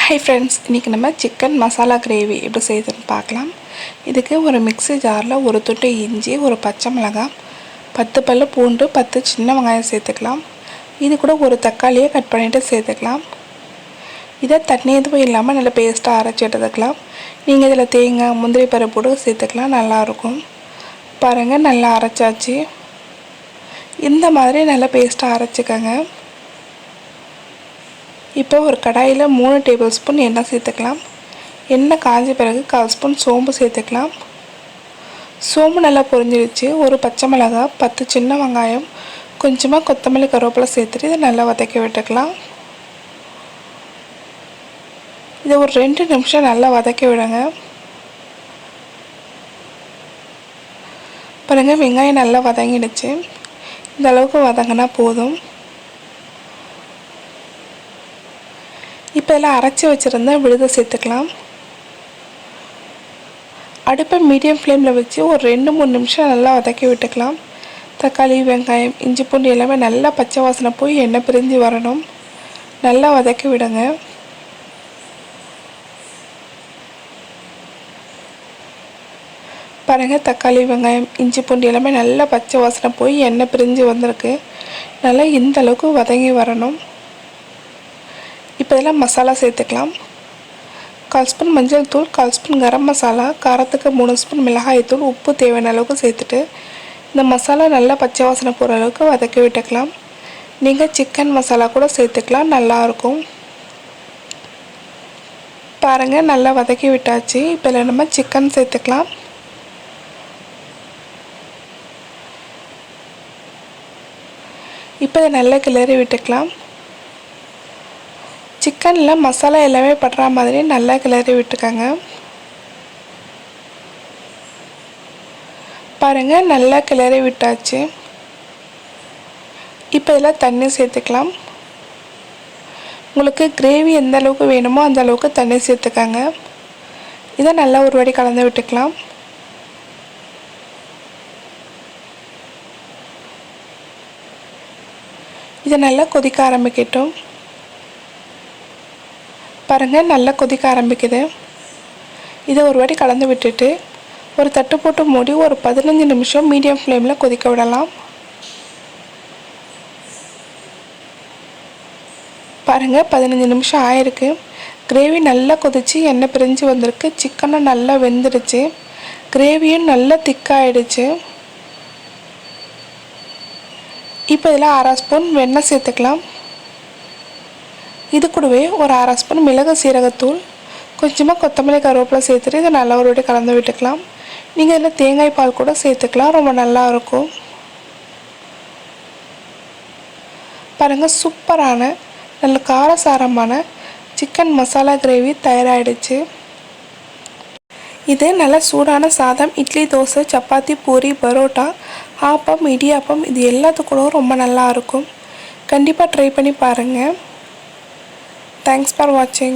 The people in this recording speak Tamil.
ஹாய் ஃப்ரெண்ட்ஸ், இன்றைக்கி நம்ம சிக்கன் மசாலா கிரேவி எப்படி செய்யுதுன்னு பார்க்கலாம். இதுக்கு ஒரு மிக்ஸி ஜாரில் ஒரு துண்டு இஞ்சி, ஒரு பச்சை மிளகாய், 10 பல் பூண்டு, 10 சின்ன வெங்காயம் சேர்த்துக்கலாம். இது கூட ஒரு தக்காளியை கட் பண்ணிவிட்டு சேர்த்துக்கலாம். இதை தண்ணி எதுவும் இல்லாமல் நல்லா பேஸ்ட்டாக அரைச்சி எடுத்துக்கலாம். நீங்கள் இதில் தேங்காய், முந்திரி பருப்பு கூட சேர்த்துக்கலாம், நல்லாயிருக்கும். பாருங்கள், நல்லா அரைச்சாச்சு. இந்த மாதிரி நல்லா பேஸ்ட்டாக அரைச்சிக்கோங்க. இப்போ ஒரு கடாயில் 3 டேபிள் ஸ்பூன் எண்ணெய் சேர்த்துக்கலாம். எண்ணெய் காய்ஞ்ச பிறகு 1/4 ஸ்பூன் சோம்பு சேர்த்துக்கலாம். சோம்பு நல்லா பொரிஞ்சிடுச்சு. ஒரு பச்சை மிளகாய், 10 சின்ன வெங்காயம், கொஞ்சமாக கொத்தமல்லி, கருவேப்பிலை சேர்த்துட்டு இதை நல்லா வதக்கி விட்டுக்கலாம். இதை ஒரு 2 நிமிஷம் நல்லா வதக்கி விடுங்க. பாருங்கள், வெங்காயம் நல்லா வதங்கிடுச்சு. இந்த அளவுக்கு வதங்கினா போதும். இப்போ எல்லாம் அரைச்சி வச்சுருந்தா விழுதை சேர்த்துக்கலாம். அடுப்பை மீடியம் ஃப்ளேமில் வச்சு ஒரு 2-3 நிமிஷம் நல்லா வதக்கி விட்டுக்கலாம். தக்காளி, வெங்காயம், இஞ்சி, பூண்டு எல்லாமே நல்லா பச்சை வாசனை போய் எண்ணெய் பிரிஞ்சு வரணும். நல்லா வதக்கி விடுங்க. பாருங்கள், தக்காளி, வெங்காயம், இஞ்சி, பூண்டு எல்லாமே நல்லா பச்சை வாசனை போய் எண்ணெய் பிரிஞ்சு வந்திருக்கு. நல்லா இந்த அளவுக்கு வதங்கி வரணும். இப்போ இதெல்லாம் மசாலா சேர்த்துக்கலாம். 1/4 ஸ்பூன் மஞ்சள் தூள், 1/4 ஸ்பூன் கரம் மசாலா, காரத்துக்கு 3 ஸ்பூன் மிளகாய் தூள், உப்பு தேவையான அளவுக்கு சேர்த்துட்டு இந்த மசாலா நல்லா பச்சை வாசனை போகிற அளவுக்கு வதக்கி விட்டுக்கலாம். நீங்கள் சிக்கன் மசாலா கூட சேர்த்துக்கலாம், நல்லாயிருக்கும். பாருங்கள், நல்லா வதக்கி விட்டாச்சு. இப்போ இதில் நம்ம சிக்கன் சேர்த்துக்கலாம். இப்போ இதை நல்லா கிளறி விட்டுக்கலாம். சிக்கனில் மசாலா எல்லாமே படுற மாதிரி நல்லா கிளறி விட்டுக்கோங்க. பாருங்கள், நல்லா கிளறி விட்டாச்சு. இப்போ இதில் தண்ணி சேர்த்துக்கலாம். உங்களுக்கு கிரேவி எந்த அளவுக்கு வேணுமோ அந்த அளவுக்கு தண்ணி சேர்த்துக்கோங்க. இதை நல்லா ஒரு வாட்டி கலந்து விட்டுக்கலாம். இதை நல்லா கொதிக்க ஆரம்பிக்கட்டும். பாருங்கள், நல்லா கொதிக்க ஆரம்பிக்குது. இதை ஒரு வாட்டி கலந்து விட்டுட்டு ஒரு தட்டு போட்டு மூடி ஒரு 15 நிமிஷம் மீடியம் ஃப்ளேமில் கொதிக்க விடலாம். பாருங்கள், 15 நிமிஷம் ஆயிருக்கு. கிரேவி நல்லா கொதித்து எண்ணெய் பிரிஞ்சு வந்திருக்கு. சிக்கனும் நல்லா வெந்துடுச்சு. கிரேவியும் நல்லா திக்காயிடுச்சு. இப்போ இதில் 1/2 ஸ்பூன் வெண்ணெய் சேர்த்துக்கலாம். இது கூடவே ஒரு 1/2 ஸ்பூன் மிளகு சீரகத்தூள், கொஞ்சமாக கொத்தமல்லி, கருவேப்பிலை சேர்த்துட்டு இதை நல்லா ஒரு வாட்டி கலந்து விட்டுக்கலாம். நீங்கள் இதில் தேங்காய் பால் கூட சேர்த்துக்கலாம், ரொம்ப நல்லாயிருக்கும். பாருங்கள், சூப்பரான நல்ல காரசாரமான சிக்கன் மசாலா கிரேவி தயாராகிடுச்சு. இது நல்ல சூடான சாதம், இட்லி, தோசை, சப்பாத்தி, பூரி, பரோட்டா, ஆப்பம், இடியாப்பம் இது எல்லாத்துக்கூடவும் ரொம்ப நல்லாயிருக்கும். கண்டிப்பாக ட்ரை பண்ணி பாருங்கள். Thanks for watching.